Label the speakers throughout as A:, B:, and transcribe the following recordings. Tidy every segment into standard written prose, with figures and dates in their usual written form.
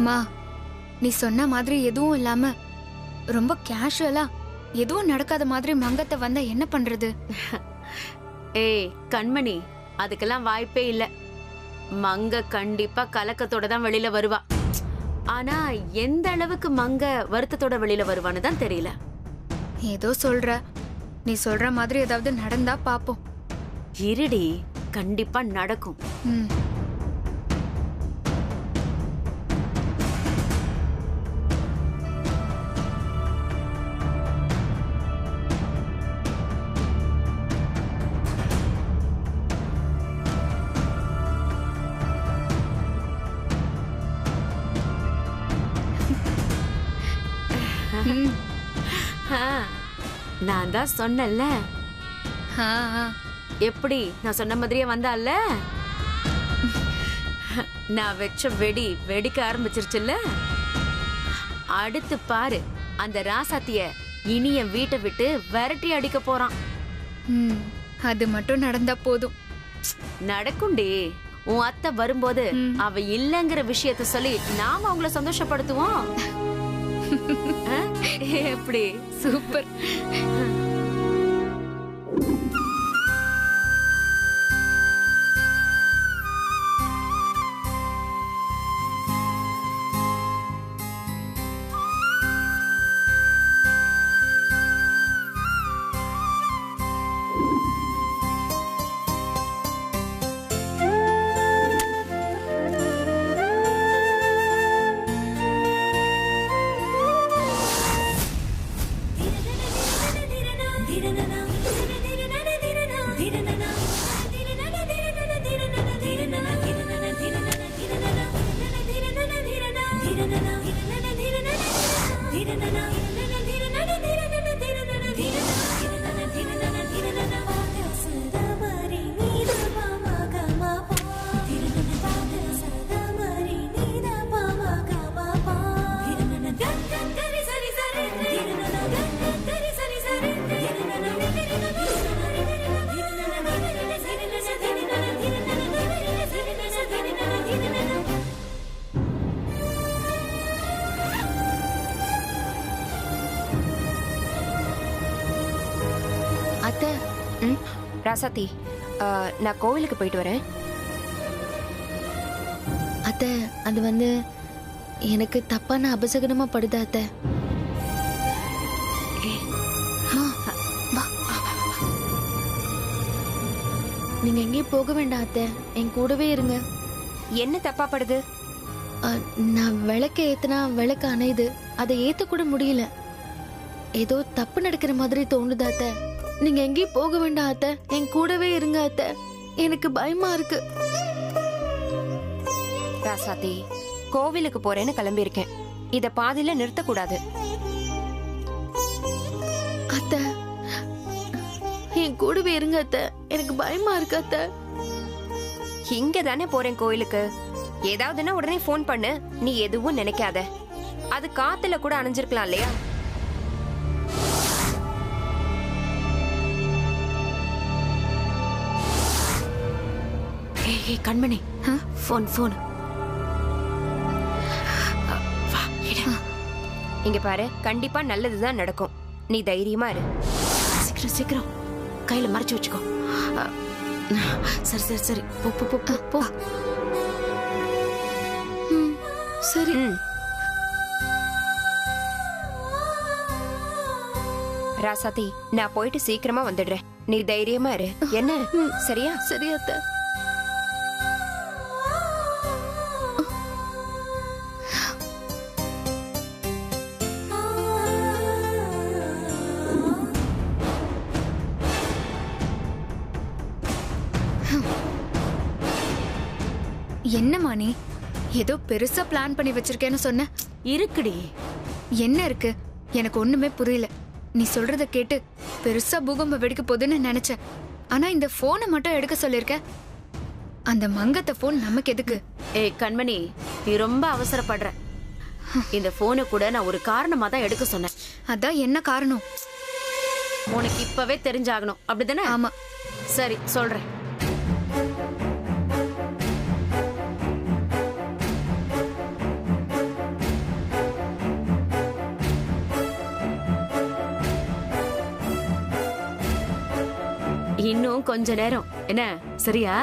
A: மா, நீ சொன்ன மாதிரி எதுவும் இல்லாம ரொம்ப கேஷுவலா எதுவும் நடக்காத மாதிரி மங்கத்தை வந்தா என்ன பண்றது?
B: ஏய் கண்மணி, அதுக்கெல்லாம் வாய்ப்பே இல்ல. மங்க கண்டிப்பா கலக்கத்தோட தான் வெளியில வருவா. ஆனா எந்த அளவுக்கு மங்க வருத்தத்தோட வெளியில வருவான்னு தான் தெரியல.
A: ஏதோ சொல்ற, நீ சொல்ற மாதிரி ஏதாவது நடந்தா பாப்போம்.
B: இருடி, கண்டிப்பா நடக்கும்.
A: ம்.
B: நான் தான் சொன்னேன்ல.
A: ஆ, ஆ.
B: எப்படி நான் சொன்ன மாதிரியே வந்தால? நான் வச்ச வெடி வெடிக்க ஆரம்பிச்சிருச்சுல்ல. அடுத்து பாரு, அந்த ராசாத்திய இனி என் வீட்டை விட்டு விரட்டி அடிக்க போறான்.
A: ம், அது மட்டும் நடந்தா போதும்.
B: நடக்கும்டி. உன் அத்தை வரும்போது அவ இல்லங்கிற விஷயத்த சொல்லி நாம அவங்கள சந்தோஷப்படுத்துவோம். எப்படி?
A: சூப்பர்.
C: அத்தை, ராசாத்தி, நான் கோவிலுக்கு போயிட்டு வரேன். அத்தை, அது வந்து எனக்கு தப்பான அபசகனமா படுதா அத்தை. நீங்க எங்கேயும் போக வேண்டாம் அத்தை, என் கூடவே இருங்க.
D: என்ன தப்பா படுது?
C: நான் விளக்க ஏத்துனா விளக்கு அணையுது, அதை ஏத்த கூட முடியல. ஏதோ தப்பு நடக்கிற மாதிரி தோணுது அத்தை. நீங்க எங்கேயும் போக வேண்டாம் அத்தை, என் கூடவே இருங்க அத்தை, எனக்கு பயமா இருக்கு.
D: ராசாத்தி, கோவிலுக்கு போறேன்னு கிளம்பியிருக்கேன். இத பாதியில நிறுத்தக்கூடாது.
C: அத்தை, என் கூடவே இருங்க அத்தை, எனக்கு பயமா இருக்கு அத்தை.
D: இங்க தானே போறேன் கோயிலுக்கு. ஏதாவதுன்னா உடனே போன் பண்ணு. நீ எதுவும் நினைக்காத. அது காத்துல கூட அணைஞ்சிருக்கலாம் இல்லையா?
B: ஏய் கண்மணி, போன் போன்.
D: இங்க பாரு, கண்டிப்பா நல்லதுதான் நடக்கும். நீ தைரியமா இரு.
B: சீக்கிரம் சீக்கிரம் கையில மறைச்சு வச்சுக்கோ. சரி சரி சரி, போ போ போ போ போ.
C: சரி.
D: ராசாத்தி, நான் போயிட்டு சீக்கிரமா வந்துடுறேன். நீ தைரியமா இரு. என்ன? சரியா?
C: சரி அத்தை.
A: என்னம்மா நீ ஏதோ பெருசா பிளான் பண்ணி வச்சிருக்கேன்னு சொன்ன?
B: இருக்குடி.
A: என்ன இருக்கு? எனக்கு ஒண்ணுமே புரியல. நீ சொல்றத கேட்டு பெருசா பூகம்பம் வெடிக்க போகுதுன்னு நினைச்சேன். ஆனா இந்த போனை மட்டும் எடுக்க சொல்லிருக்க. அந்த மங்கத்த போன் நமக்கு எதுக்கு?
B: ஏய் கண்மணி, நீ ரொம்ப அவசரப்படுற. இந்த போனை கூட நான் ஒரு காரணமா தான் எடுக்க சொன்னேன்.
A: அதான் என்ன காரணம்?
B: உனக்கு இப்பவே தெரிஞ்சாகணும், அப்படிதானே?
A: ஆமா.
B: சரி சொல்றேன். இன்னும் கொஞ்ச நேரம் என்ன சரியா?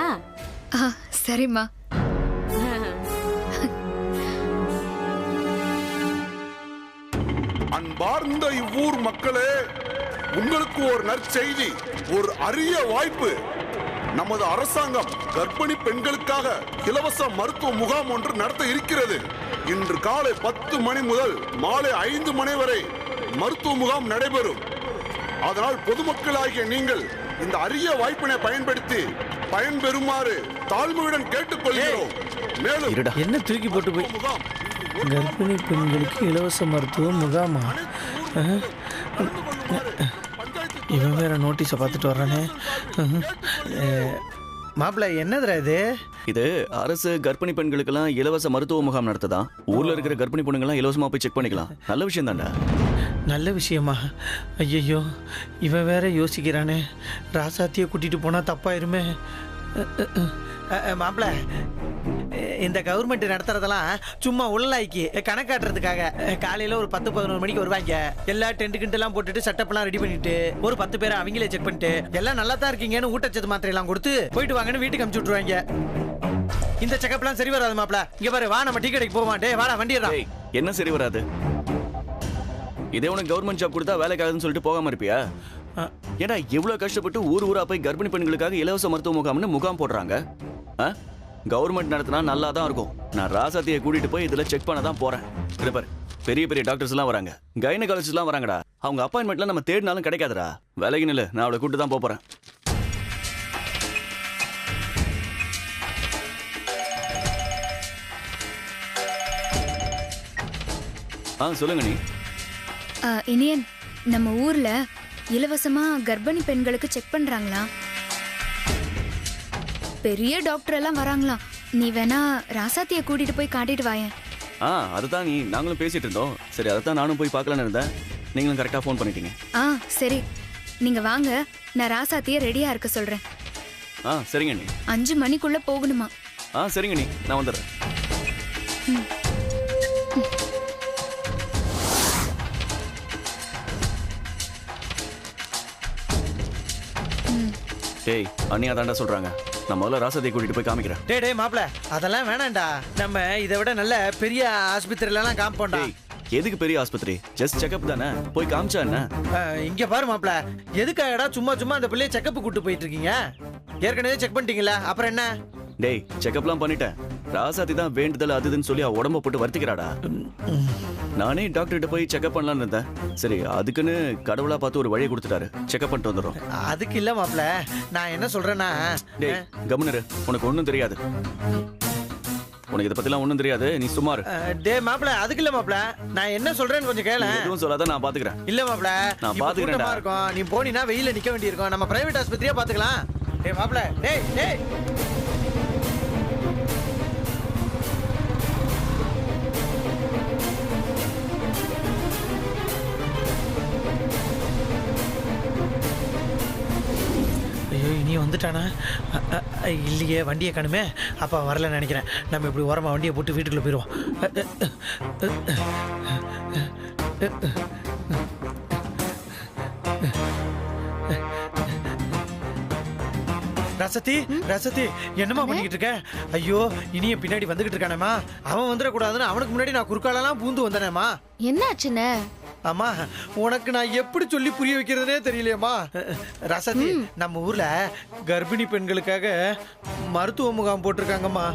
A: சரிம்மா.
E: அன்பார்ந்த இவ்வூர் மக்களே, உங்களுக்கு ஒரு நற்செய்தி, ஒரு அரிய வாய்ப்பு. நமது அரசாங்கம் கர்ப்பிணி பெண்களுக்காக இலவச மருத்துவ முகாம் ஒன்று நடத்த இருக்கிறது. இன்று காலை 10 மணி முதல் மாலை 5 மணி வரை மருத்துவ முகாம் நடைபெறும். அதனால் பொதுமக்களாகிய நீங்கள் இந்த அரிய வாய்ப்பினை பயன்படுத்தி பயன்பெறுமாறு தாழ்மையுடன் கேட்டுக்கொள்கிறோம். மேலும்
F: என்ன தூக்கி போட்டு போய்
E: முகாம்
F: கர்ப்பிணி பெண்களுக்கு இலவச மருத்துவ முகாமா? இவன் வேற நோட்டீஸை பார்த்துட்டு வர்றானே. மாப்பிள்ள என்னதுடா இது?
G: இது அரசு கர்ப்பிணி பெண்களுக்கெல்லாம் இலவச மருத்துவ முகாம் நடத்துதான். ஊர்ல இருக்கிற கர்ப்பிணி பொண்ணுங்கெல்லாம் இலவசமா போய் செக் பண்ணிக்கலாம். நல்ல விஷயம் தான்டா.
F: நல்ல விஷயமா? ஐயோ, இவன் வேற யோசிக்கிறானே. ராசாத்தியை கூட்டிட்டு போனா தப்பாயிருமே. மாப்பிள்ள, இந்த கவர்மெண்ட் நடத்துறதெல்லாம் சும்மா உள்ளாய்க்கு கணக்காட்டுறதுக்காக. காலையில ஒரு 10-11 மணிக்கு வருவாங்க. எல்லா டென்ட் கிண்ட் எல்லாம் போட்டுட்டு செட்டப்லாம் ரெடி பண்ணிட்டு ஒரு 10 பேரை அவங்களே செக் பண்ணிட்டு எல்லாம் நல்லா தான் இருக்கீங்கன்னு ஊட்டச்சத்து மாத்திரை எல்லாம் கொடுத்து போயிட்டு வாங்கன்னு வீட்டுக்கு அனுப்பிச்சு விட்டுருவாங்க. இந்த செக்கப்லாம் சரி வராது மாப்பிள்ள. இங்க பாரு, வா நம்ம டீ கடைக்கு போவாண்டே. வாடா வண்டிடுறா.
G: என்ன சரி வராது? இதே உனக்கு கவர்மெண்ட் ஜாப் கொடுத்தா வேலைக்காகுதுன்னு சொல்லிட்டு போகாம இருப்பியா? ஏன்னா இவ்வளவு கஷ்டப்பட்டு ஊரா போய் கர்ப்பிணி பெண்களுக்காக இலவச மருத்துவ முகாம்னு முகாம் போடுறாங்க. கவர்மெண்ட் நடத்தினா நல்லா தான் இருக்கும். நான் ராசாத்தியை கூட்டிட்டு போய் இதுல செக் பண்ண தான் போறேன். பாரு, பெரிய பெரிய டாக்டர்ஸ் எல்லாம் வராங்க, கைனகாலஜிஸ்ட் எல்லாம் வராங்கடா. அவங்க அப்பாயின்மெண்ட்லாம் நம்ம தேடினாலும் கிடைக்காதுடா. வேலைக்கு நில்லு, நான் அவளை கூட்டு தான் போறேன். சொல்லுங்க நீ.
A: இனியன், நம்ம ஊர்ல இலவசமா கர்ப்பிணி பெண்களுக்கு செக் பண்றாங்களா? பெரிய டாக்டர் எல்லாம் வராங்களாம். நீ வேணா ராசாத்திய கூட்டிட்டு போய் காட்டிட்டு வாயேன்.
G: அதுதான் நாங்களும் பேசிட்டு இருந்தோம். சரி, அதைத்தான் நானும் போய் பார்க்கலான்னு இருந்தேன். நீங்களும் கரெக்டா ஃபோன் பண்ணிட்டீங்க.
A: சரி, நீங்க வாங்க, நான் ராசாத்திய ரெடியா இருக்க சொல்றேன்.
G: சரிங்க நீ.
A: 5 மணிக்குள்ள போகணுமா?
G: சரிங்க நீ, நான் வந்துடுறேன். டேய், அண்ணியா தாண்டா சொல்றாங்க. நான் முதல்ல ராசாத்தியை கூட்டிட்டு போய் காமிக்கிறேன்.
F: டேய் மாப்பிள்ள, அதெல்லாம் வேணாம்டா. நம்ம இதை விட நல்ல பெரிய ஆஸ்பத்திரியில எல்லாம் காம்பவுண்டா.
G: எதுக்கு பெரிய ஆஸ்பத்திரி? ஜஸ்ட் செக்அப் தானே, போய் காமிச்சா என்ன?
F: இங்க பாரு மாப்பிள்ள, எதுக்காகடா சும்மா சும்மா அந்த பிள்ளைய செக்அப் கூட்டு போயிட்டு இருக்கீங்க? ஏற்கனவே செக் பண்ணிட்டீங்களா? அப்புறம் என்ன?
G: டேய், செக்அப்லாம் பண்ணிட்டேன். ராசாத்தி தான் வேண்டுதல் அதுன்னு சொல்லி உடம்ப போட்டு வருத்திக்கிறாடா. நானே டாக்டர்கிட்ட போய் செக்அப் பண்ணலான்னு இருந்தேன். சரி, அதுக்குன்னு கடவுளா பார்த்து ஒரு வழியை கொடுத்துட்டாரு. செக்அப் பண்ணிட்டு வந்துடும்.
F: அதுக்கு இல்ல மாப்பிள்ள, நான் என்ன சொல்றேன்னா,
G: டேய் கவர்னர், உனக்கு ஒன்றும் தெரியாது. உனக்கு இதை பத்திலாம் ஒன்றும் தெரியாது. நீ சுமார்.
F: டே மாப்பிள்ள, அதுக்கு இல்ல மாப்பிள்ள, நான் என்ன சொல்றேன்னு கொஞ்சம் கேளு.
G: எதுவும் சொல்லாத, நான் பாத்துக்கிறேன்.
F: இல்ல மாப்பிள்ள,
G: நான் பாத்துக்கிறேன்டா.
F: இருக்கும், நீ போனினா வெயில நிக்க வேண்டியிருக்கும். நம்ம பிரைவேட் ஆஸ்பத்திரியா பாத்துக்கலாம். டே மாப்பிள்ள, டேய் டேய். இனி வந்துட்டானா? இல்லையே, வண்டியை காணுமே. அப்பா வரலன்னு நினைக்கிறேன். நம்ம இப்படி ஓரமாக வண்டியை போட்டு வீட்டுக்குள்ளே போயிடுவோம். ரசதி, ரசதி, என்னமா பண்ணிக்கிட்டு இருக்க? ஐயோ, இனிய பின்னாடி வந்துகிட்டு இருக்கானேமா. அவன் வந்துடக்கூடாதுன்னு அவனுக்கு முன்னாடி நான் குறுக்காலெல்லாம் பூந்து வந்தேனேமா.
C: என்ன ஆச்சுன்னு?
F: அம்மா, உனக்கு நான் எப்படி சொல்லி புரிய வைக்கிறதுனே தெரியலையம்மா. ரசதி, நம்ம ஊர்ல கர்ப்பிணி பெண்களுக்காக மருத்துவ முகாம் போட்டிருக்காங்கம்மா.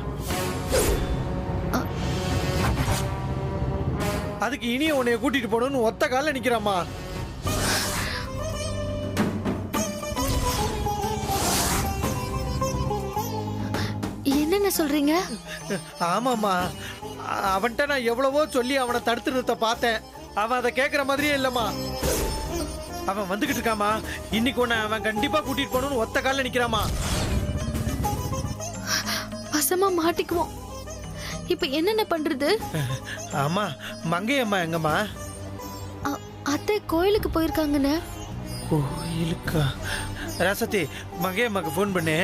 F: அதுக்கு இனிய உன்னைய கூட்டிட்டு போகணும்னு ஒத்த கால நிக்கிறாம்மா.
C: என்னென்ன சொல்றீங்க?
F: ஆமாம்மா, அவன்கிட்ட நான் எவ்வளவோ சொல்லி அவனை தடுத்து நிறுத்த பார்த்தேன். அவன் அதை கேட்கற மாதிரியே இல்லம்மா. அவன் வந்துகிட்டு இருக்காமா. இன்னைக்கு உன்னை அவன் கண்டிப்பா கூட்டிட்டு போகணும்னு ஒத்த கால நிக்கிறாமா.
C: வசமா மாட்டிக்குவோம். இப்ப என்னென்ன பண்றது?
F: ஆமா, மங்கையம்மா எங்கம்மா?
C: அத்தை கோயிலுக்கு போயிருக்காங்கன்னு.
F: கோயிலுக்கா? ரசதி, மங்கையம்மாக்கு ஃபோன் பண்ணு.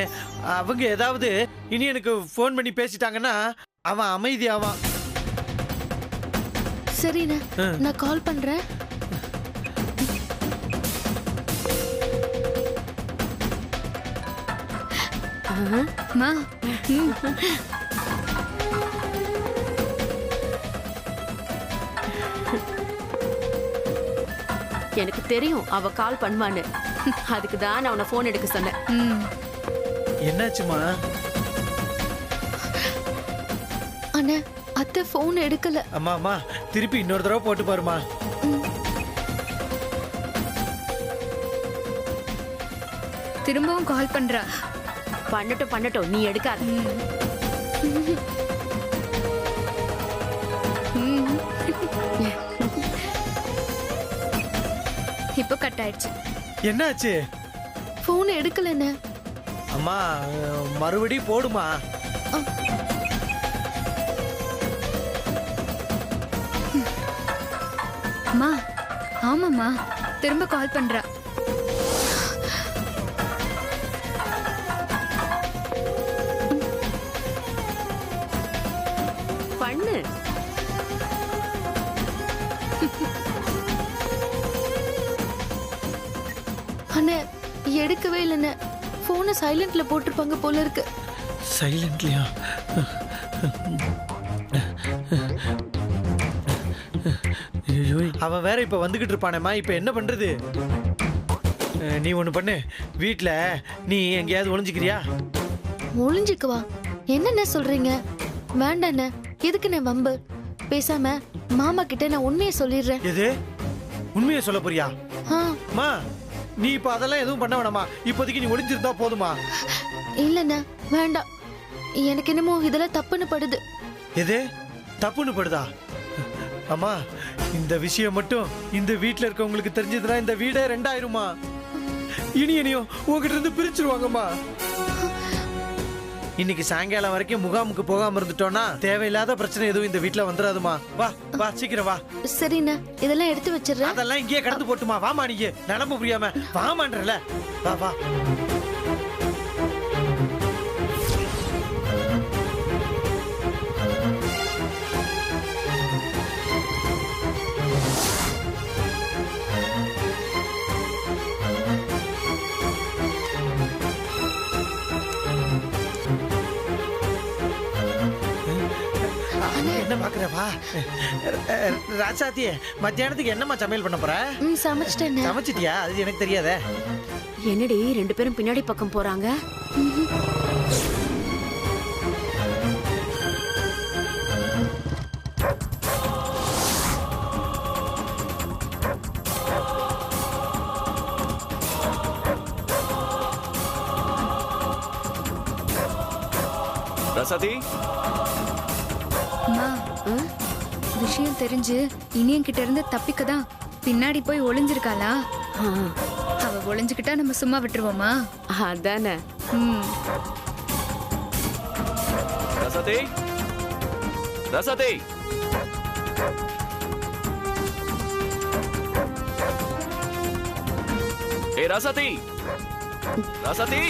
F: அவங்க ஏதாவது இனி எனக்கு ஃபோன் பண்ணி பேசிட்டாங்கன்னா அவன் அமைதியாவான்.
C: சரிண்ணா, நான் கால் பண்றேன்.
A: மா ம்.
B: எனக்கு தெரியும் அவ கால் பண்ணுவான்னு. அதுக்கு தான் நான் உன்னை போன் எடுக்க சொன்னேன்.
A: ம்.
F: என்னாச்சுமா?
C: அண்ணா அத்தை போன் எடுக்கல.
F: அம்மா அம்மா திருப்பி இன்னொரு தடவை போட்டு பாருமா.
A: திரும்பவும் கால் பண்றா.
B: பண்ணட்டும் நீ எடுக்காத.
A: ம். இப்போ கட் ஆயிடுச்சு.
F: என்னாச்சு?
C: போன் எடுக்கலண்ணே.
F: அம்மா மறுபடியும் போடுமா.
A: அம்மா ஆமாம்மா திரும்ப கால் பண்றா.
B: பண்ணு.
C: அண்ணே எடுக்கவே இல்லைண்ணே. போனை சைலண்ட்ல போட்டிருப்பாங்க போல இருக்கு.
F: சைலண்ட்லியா? அவன் வேற இப்ப வந்துகிட்டு இருப்பானேம்மா. இப்ப என்ன பண்றது? நீ ஒண்ணு பண்ணு. வீட்ல நீ எங்கேயாவது ஒளிஞ்சுக்கிறியா?
C: ஒளிஞ்சுக்குவா? என்னென்ன சொல்றீங்க? வேண்டாண்ணே, எதுக்குண்ணே வம்பு? பேசாம மாமா கிட்ட நான் உண்மையை சொல்லிடுறேன்.
F: எது? உண்மையை சொல்ல போறியா?
C: ஆ,
F: மா நீ இப்ப அதெல்லாம் எதுவும் பண்ண வேணாமா. இப்போதைக்கு நீ ஒளிஞ்சிருந்தா போதுமா.
C: இல்லண்ணே வேண்டாம். எனக்கு என்னமோ இதெல்லாம் தப்புன்னு படுது.
F: எது தப்புன்னு படுதா? அம்மா இந்த விஷயம் மட்டும் இந்த வீட்ல இருக்கவங்களுக்கு தெரிஞ்சதுன்னா இந்த வீடே 2,000மா. இனியும் உங்ககிட்ட இருந்து பிரிச்சிருவாங்கம்மா. இன்னைக்கு சாயங்காலம் வரைக்கும் முகாமுக்கு போகாம இருந்துட்டோம்னா தேவையில்லாத பிரச்சனை எதுவும் இந்த வீட்ல வந்துடாதுமா. வா வா சீக்கிரம் வா.
C: சரிண்ணே, இதெல்லாம் எடுத்து வச்சிடுறேன்.
F: அதெல்லாம் இங்கேயே கடந்து போட்டுமா. வாமா நீங்க நிலம்பு புரியாம வாமான்றல. வா வா. என்ன பாக்குற? வா ராசாத்தியே, மத்தியானத்துக்கு என்னம்மா சமையல் பண்ண போற?
C: சமைச்சிட்டேண்ணே.
F: சமைச்சிட்டியா? அது எனக்கு தெரியாதே.
B: என்னடி 2 பேரும் பின்னாடி பக்கம் போறாங்க?
G: ரசாதி,
A: அம்மா விஷயம் தெரிஞ்சு இனியன் கிட்ட இருந்து தப்பிக்க தான் பின்னாடி போய் ஒளிஞ்சிருக்காளா?
B: ஆ,
A: அவ ஒளிஞ்சுக்கிட்டா நம்ம சும்மா விட்டுருவோமா?
B: அதானே.
A: ம்.
G: ரசாதி, ரசாதி. ஏய் ராசாதி, ராசாதி,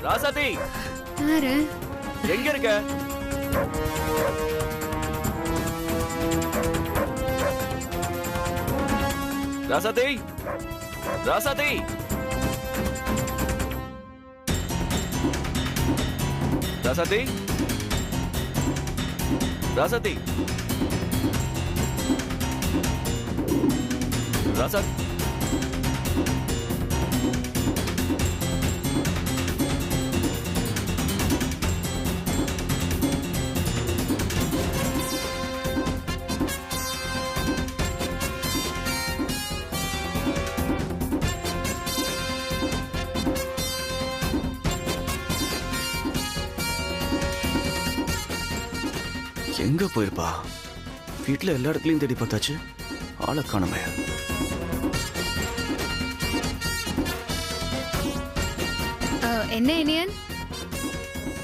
G: ராசாதி,
A: யாரு?
G: எங்க இருக்க? ராசாதி, ராசாதி, ராசாதி, ராசாதி, ராசாதி. எங்க போயிருப்பா? வீட்டுல எல்லா இடத்துலயும் தேடி பார்த்தாச்சு, ஆளை காணுமே.
A: என்ன இனியன்,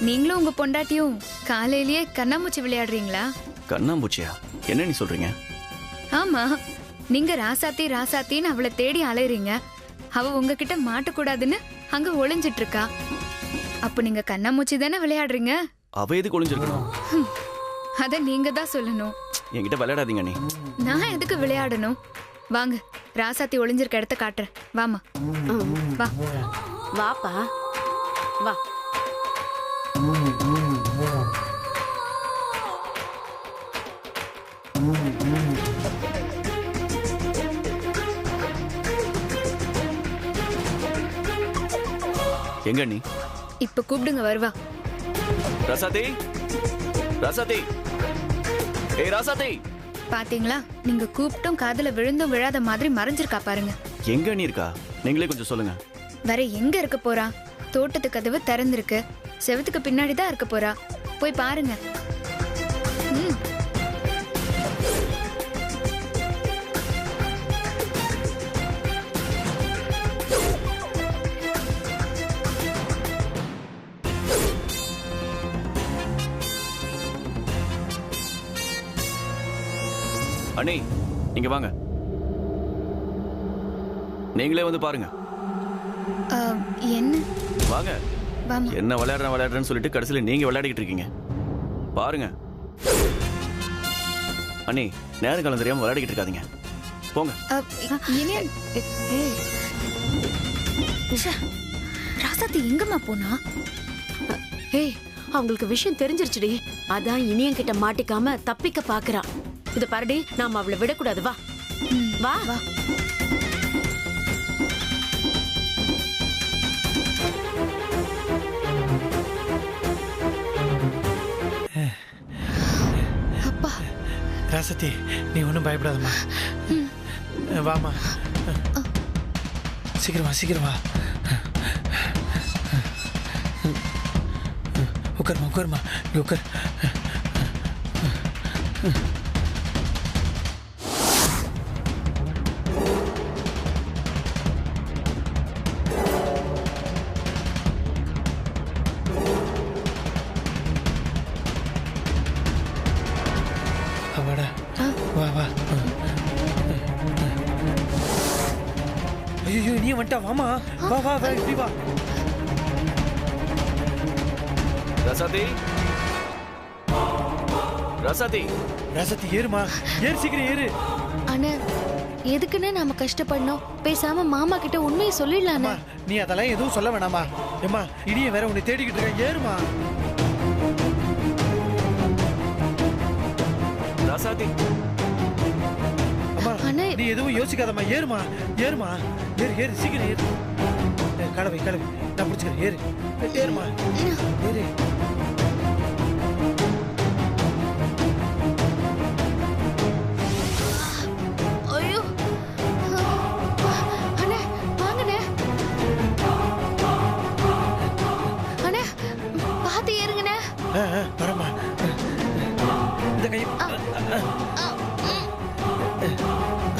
A: நீங்களும் உங்க பொண்டாட்டியும் காலையிலேயே கண்ணாமூச்சி விளையாடுறீங்களா?
G: கண்ணாம்பூச்சியா? என்ன நீ சொல்றீங்க?
A: ஆமா, நீங்க ராசாத்தி ராசாத்தின்னு அவளை தேடி அலையறீங்க. அவ உங்ககிட்ட மாட்டக்கூடாதுன்னு அங்க ஒளிஞ்சிட்டு இருக்கா. அப்ப நீங்க கண்ணாமூச்சி தானே விளையாடுறீங்க?
G: அவ எதுக்கு ஒளிஞ்சிருக்கணும்?
A: அத நீங்க தான் சொல்லணும்.
G: என்கிட்ட விளையாடாதீங்க நீ.
A: நான் எதுக்கு விளையாடணும்? வாங்க, ராசாத்தி ஒளிஞ்சிருக்க இடத்த காட்டுறேன். வாமா, வா.
B: வாப்பா. வா.
G: எங்க நீ?
A: இப்ப கூப்பிடுங்க வருவா.
G: ராசாத்தி, ராசாத்தி, ஏய் ராசாத்தி.
A: பாத்தீங்களா, நீங்க கூப்பிட்டும் காதுல விழுந்தும் விழாத மாதிரி மறைஞ்சிருக்கா பாருங்க.
G: எங்க நீ இருக்கா? நீங்களே கொஞ்சம் சொல்லுங்க.
A: வேற எங்க இருக்க போறா? தோட்டத்து கதவு திறந்திருக்கு, செவத்துக்கு பின்னாடி தான் இருக்க போறா. போய் பாருங்க. ம்.
G: அண்ணி, இங்க வாங்க. நீங்களே வந்து பாருங்க.
A: என்ன?
G: வாங்க.
A: வாமா.
G: என்ன விளையாடுறேன்னு சொல்லிட்டு கடைசியில் நீங்க விளையாடிக்கிட்டு இருக்கீங்க. பாருங்க அண்ணி, நேரம் காலம் தெரியாம விளையாடிக்கிட்டு இருக்காதீங்க. போங்க.
A: ராசாத்தி எங்கம்மா போனா?
B: ஏய், அவங்களுக்கு விஷயம் தெரிஞ்சிருச்சுடி. அதான் இனியன் கிட்ட மாட்டிக்காம தப்பிக்க பாக்குறா. இத பாருடி, நாம அவளை விடக்கூடாது. வா வா வா.
C: அப்பா.
F: ராசத்தி, நீ ஒன்றும் பயப்படாதம்மா. வாமா, சீக்கிரமா சீக்கிரமா. உட்காருமா உட்காருமா, இங்கே உட்கார். வா வா. ஐயோ, நீ வந்துட்டா. வாமா, வா வா வா, இப்படி வா.
G: ரசாதி, ரசாதி,
F: ரசத்தி ஏறுமா, ஏறு, சீக்கிரம் ஏறு.
C: அண்ணா, எதுக்குன்னு நாம கஷ்டப்படணும்? பேசாம மாமா கிட்ட உண்மையை சொல்லிடலாண்ணா.
F: நீ அதெல்லாம் எதுவும் சொல்ல வேணாமா. ஏமா, இனிய வேற உன்னை தேடிக்கிட்டு இருக்க. ஏறுமா.
G: ரசாதி,
F: அம்மா,
C: அண்ணா.
F: நீ எதுவும் யோசிக்காதம்மா. ஏறுமா ஏறுமா, ஏறு ஏறு, சீக்கிரம் ஏறு. கலவை கலவை, நான் பிடிச்சிக்கிறேன். ஏறு, ஏறுமா, ஏறு.
C: ஐயோ, அண்ணா வாங்கண்ணே. அண்ணா பார்த்து ஏறுங்கண்ணே.
F: வரமா, இந்த கை.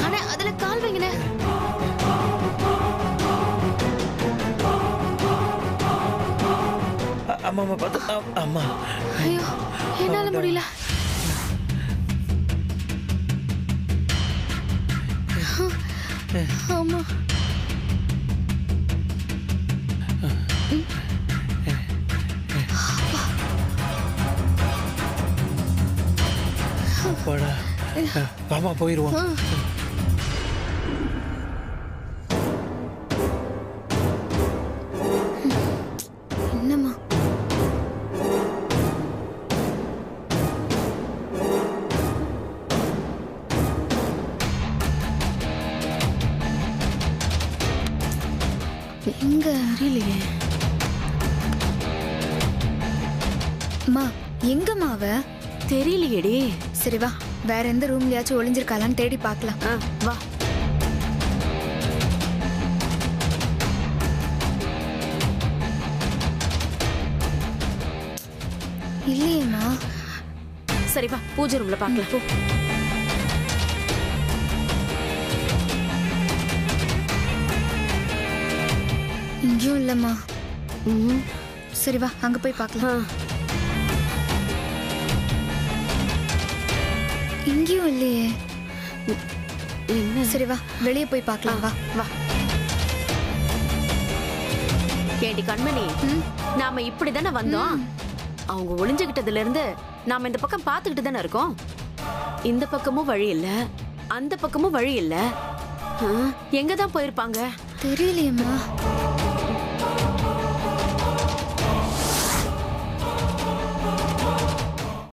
C: அண்ணா அதுல கால் வைங்கண்ணே.
F: அம்மா அம்மா பார்த்து. அம்மா,
C: ஐயோ, என்னால முடியல. ஆமா.
F: போடா. வாமா, போயிடுவோம்.
A: என்னம்மா? எங்க
C: தெரியலையே.
A: அம்மா, எங்கம்மா அவ?
B: தெரியலையேடி.
A: சரி வா, வேற எந்த ரூம்லயாச்சும் ஒளிஞ்சிருக்காளான்னு தேடி பார்க்கலாம்.
B: வா.
A: இல்லையேம்மா.
B: சரி வா, பூஜை ரூம்ல பார்க்கலாம். போ.
A: இங்கேயும் இல்லம்மா. சரி வா, அங்க போய் பார்க்கலாம். இங்கேயும் இல்லையே.
B: என்ன?
A: சரி வா, வெளியே போய் பார்க்கலாம். வா
B: வா. ஏண்டி கண்மணி, நாம இப்படிதானே வந்தோம். அவங்க ஒளிஞ்சுகிட்டதுல இருந்து நாம இந்த பக்கம் பார்த்துக்கிட்டு தானே இருக்கோம். இந்த பக்கமும் வழி இல்ல, அந்த பக்கமும் வழி இல்ல. எங்க தான் போயிருப்பாங்க?
A: தெரியலையேம்மா.